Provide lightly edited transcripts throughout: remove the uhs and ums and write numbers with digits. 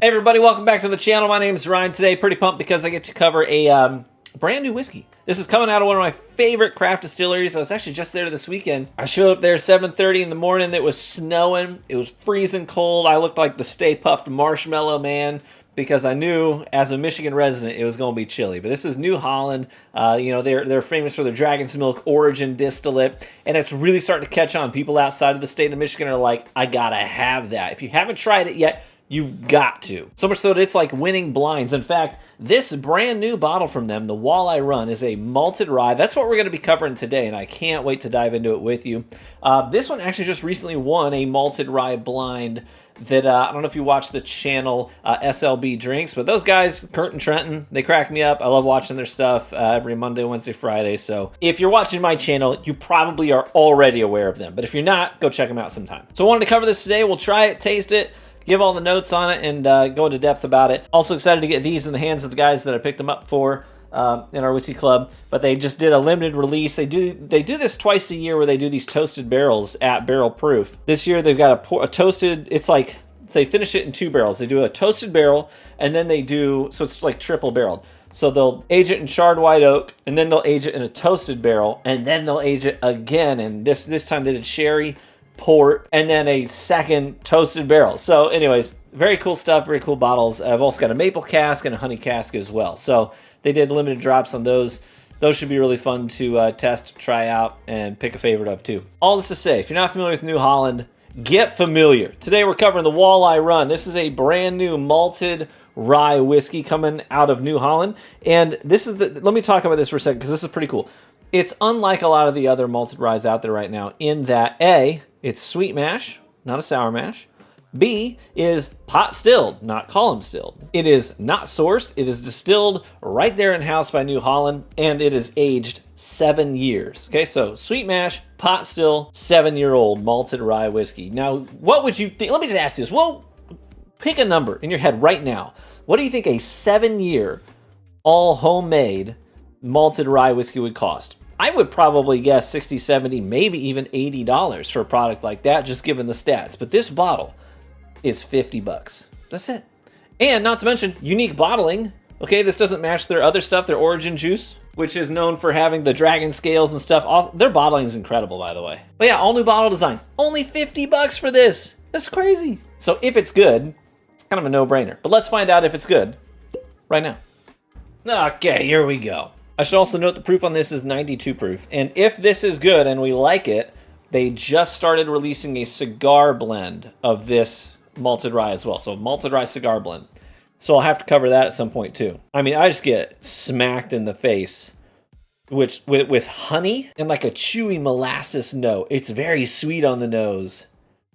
Hey everybody, welcome back to the channel. My name is Ryan. Today, pretty pumped because I get to cover a brand new whiskey. This is coming out of one of my favorite craft distilleries. I was actually just there this weekend. I showed up there 7:30 in the morning. It was snowing. It was freezing cold. I looked like the Stay Puft Marshmallow Man because I knew as a Michigan resident it was going to be chilly. But this is New Holland. They're famous for their Dragon's Milk Origin distillate, and it's really starting to catch on. People outside of the state of Michigan are like, I gotta have that. If you haven't tried it yet, you've got to. So much so that it's like winning blinds. In fact, this brand new bottle from them, the Walleye Run, is a malted rye. That's what we're going to be covering today, and I can't wait to dive into it with you. This one actually just recently won a malted rye blind that, I don't know if you watch the channel SLB Drinks, but those guys, Kurt and Trenton, they crack me up. I love watching their stuff every Monday, Wednesday, Friday. So if you're watching my channel, you probably are already aware of them. But if you're not, go check them out sometime. So I wanted to cover this today. We'll try it, taste it, give all the notes on it, and go into depth about it. Also excited to get these in the hands of the guys that I picked them up for in our whiskey club. But they just did a limited release. They do this twice a year where they do these toasted barrels at Barrel Proof. This year they've got a toasted. It's like they finish it in 2 barrels. They do a toasted barrel, and then they do, so it's like triple barreled. So they'll age it in charred white oak, and then they'll age it in a toasted barrel, and then they'll age it again. And this time they did sherry, port, and then a second toasted barrel. So anyways, very cool stuff, very cool bottles. I've also got a maple cask and a honey cask as well. So they did limited drops on those. Those should be really fun to test, try out, and pick a favorite of too. All this to say, if you're not familiar with New Holland, get familiar. Today we're covering the Walleye Run. This is a brand new malted rye whiskey coming out of New Holland. And this is let me talk about this for a second because this is pretty cool. It's unlike a lot of the other malted ryes out there right now in that A, it's sweet mash, not a sour mash. B, it is pot stilled, not column stilled. It is not sourced. It is distilled right there in-house by New Holland, and it is aged 7 years. Okay, so sweet mash, pot still, 7-year-old malted rye whiskey. Now, what would you think? Let me just ask this. Well, pick a number in your head right now. What do you think a 7-year, all homemade malted rye whiskey would cost? I would probably guess $60, $70, maybe even $80 for a product like that, just given the stats. But this bottle is $50. That's it. And not to mention, unique bottling. Okay, this doesn't match their other stuff, their Origin Juice, which is known for having the dragon scales and stuff. Their bottling is incredible, by the way. But yeah, all new bottle design. Only $50 for this. That's crazy. So if it's good, it's kind of a no-brainer. But let's find out if it's good right now. Okay, here we go. I should also note the proof on this is 92 proof. And if this is good and we like it, they just started releasing a cigar blend of this malted rye as well. So malted rye cigar blend. So I'll have to cover that at some point too. I mean, I just get smacked in the face with honey and like a chewy molasses note. It's very sweet on the nose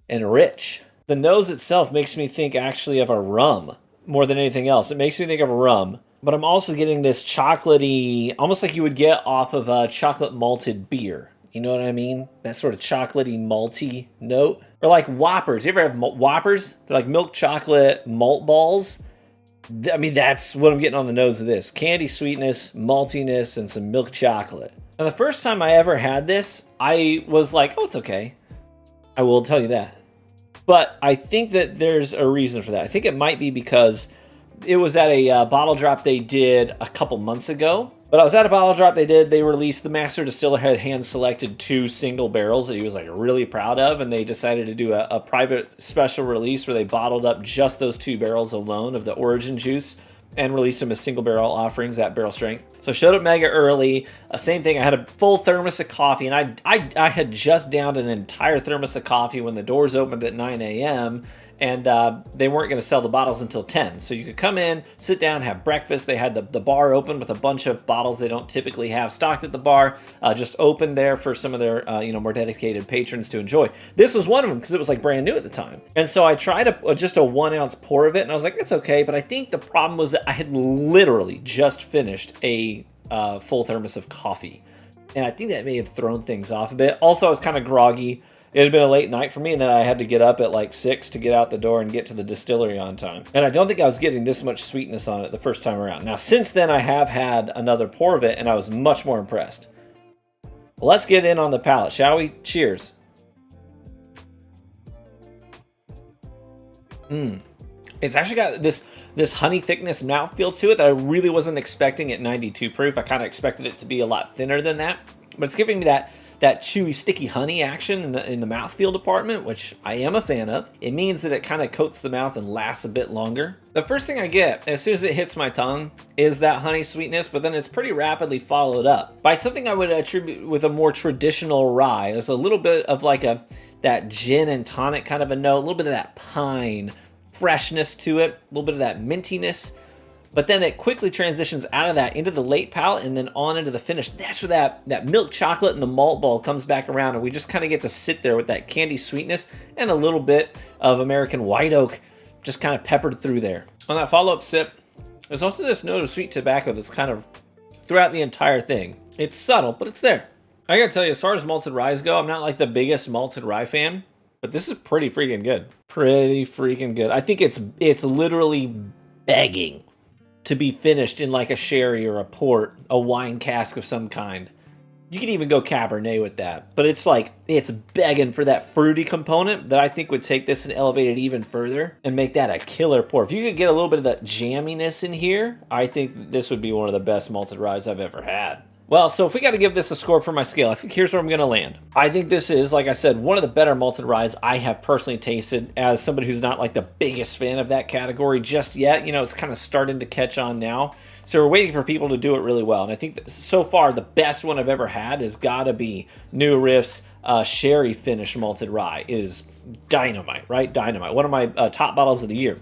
and rich. The nose itself makes me think actually of a rum more than anything else. It makes me think of a rum. But I'm also getting this chocolatey, almost like you would get off of a chocolate malted beer. You know what I mean? That sort of chocolatey, malty note. Or like Whoppers. You ever have Whoppers? They're like milk chocolate malt balls. I mean, that's what I'm getting on the nose of this. Candy sweetness, maltiness, and some milk chocolate. Now, the first time I ever had this, I was like, oh, it's okay. I will tell you that. But I think that there's a reason for that. I think it might be because it was at a bottle drop they did a couple months ago. But I was at a bottle drop they did. They released, the master distiller had hand-selected 2 single barrels that he was like really proud of. And they decided to do a private special release where they bottled up just those 2 barrels alone of the Origin Juice and released them as single barrel offerings at barrel strength. So showed up mega early. Same thing, I had a full thermos of coffee, and I had just downed an entire thermos of coffee when the doors opened at 9 a.m., and they weren't going to sell the bottles until 10. So you could come in, sit down, have breakfast. They had the bar open with a bunch of bottles they don't typically have stocked at the bar, just open there for some of their more dedicated patrons to enjoy. This was one of them because it was like brand new at the time. And so I tried just a 1 ounce pour of it, and I was like, it's okay. But I think the problem was that I had literally just finished a full thermos of coffee. And I think that may have thrown things off a bit. Also, I was kind of groggy. It had been a late night for me, and then I had to get up at like 6 to get out the door and get to the distillery on time. And I don't think I was getting this much sweetness on it the first time around. Now, since then, I have had another pour of it, and I was much more impressed. Well, let's get in on the palate, shall we? Cheers. It's actually got this honey thickness mouthfeel to it that I really wasn't expecting at 92 proof. I kind of expected it to be a lot thinner than that, but it's giving me that chewy, sticky honey action in the mouthfeel department, which I am a fan of. It means that it kind of coats the mouth and lasts a bit longer. The first thing I get as soon as it hits my tongue is that honey sweetness, but then it's pretty rapidly followed up by something I would attribute with a more traditional rye. There's a little bit of like that gin and tonic kind of a note, a little bit of that pine freshness to it, a little bit of that mintiness. But then it quickly transitions out of that into the late palate and then on into the finish. That's where that milk chocolate and the malt ball comes back around, and we just kind of get to sit there with that candy sweetness and a little bit of American white oak just kind of peppered through there. On that follow-up sip, there's also this note of sweet tobacco that's kind of throughout the entire thing. It's subtle, but it's there. I gotta tell you, as far as malted ryes go, I'm not like the biggest malted rye fan, but this is pretty freaking good. Pretty freaking good. I think it's literally begging to be finished in like a sherry or a port, a wine cask of some kind. You could even go Cabernet with that, but it's begging for that fruity component that I think would take this and elevate it even further and make that a killer pour. If you could get a little bit of that jamminess in here, I think this would be one of the best malted ryes I've ever had. Well, so if we got to give this a score for my scale, I think here's where I'm going to land. I think this is, like I said, one of the better malted ryes I have personally tasted as somebody who's not like the biggest fan of that category just yet. You know, it's kind of starting to catch on now. So we're waiting for people to do it really well. And I think that so far the best one I've ever had has got to be New Riff's Sherry Finish Malted Rye. Is dynamite, right? Dynamite. One of my top bottles of the year.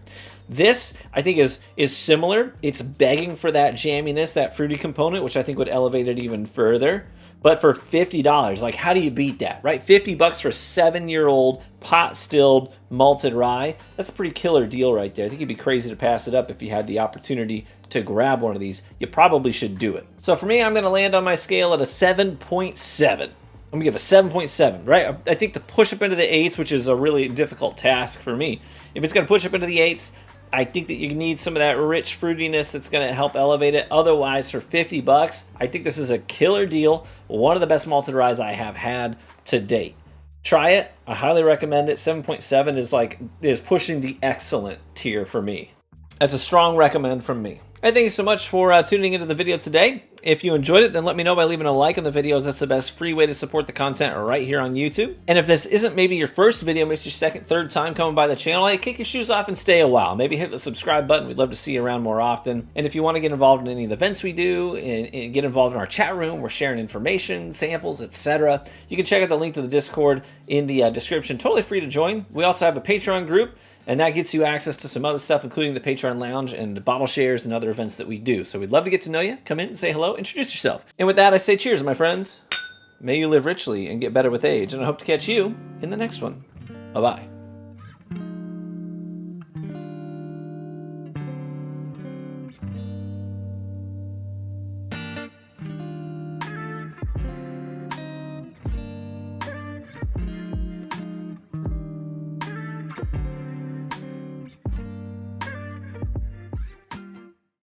This, I think, is similar. It's begging for that jamminess, that fruity component, which I think would elevate it even further. But for $50, like, how do you beat that, right? $50 for 7-year-old pot-stilled malted rye. That's a pretty killer deal right there. I think you'd be crazy to pass it up if you had the opportunity to grab one of these. You probably should do it. So for me, I'm going to land on my scale at a 7.7. I'm going to give a 7.7, right? I think to push up into the 8s, which is a really difficult task for me, if it's going to push up into the 8s, I think that you need some of that rich fruitiness that's going to help elevate it. Otherwise, for $50, I think this is a killer deal. One of the best malted ryes I have had to date. Try it. I highly recommend it. 7.7 is pushing the excellent tier for me. That's a strong recommend from me. Hey, thank you so much for tuning into the video today. If you enjoyed it, then let me know by leaving a like on the videos. That's the best free way to support the content right here on YouTube. And if this isn't maybe your first video, maybe it's your second, third time coming by the channel, hey, kick your shoes off and stay a while. Maybe hit the subscribe button. We'd love to see you around more often. And if you want to get involved in any of the events we do and get involved in our chat room, we're sharing information, samples, etc. You can check out the link to the Discord in the description. Totally free to join. We also have a Patreon group, and that gets you access to some other stuff, including the Patreon Lounge and bottle shares and other events that we do. So we'd love to get to know you. Come in and say hello, introduce yourself. And with that, I say cheers, my friends. May you live richly and get better with age. And I hope to catch you in the next one. Bye-bye.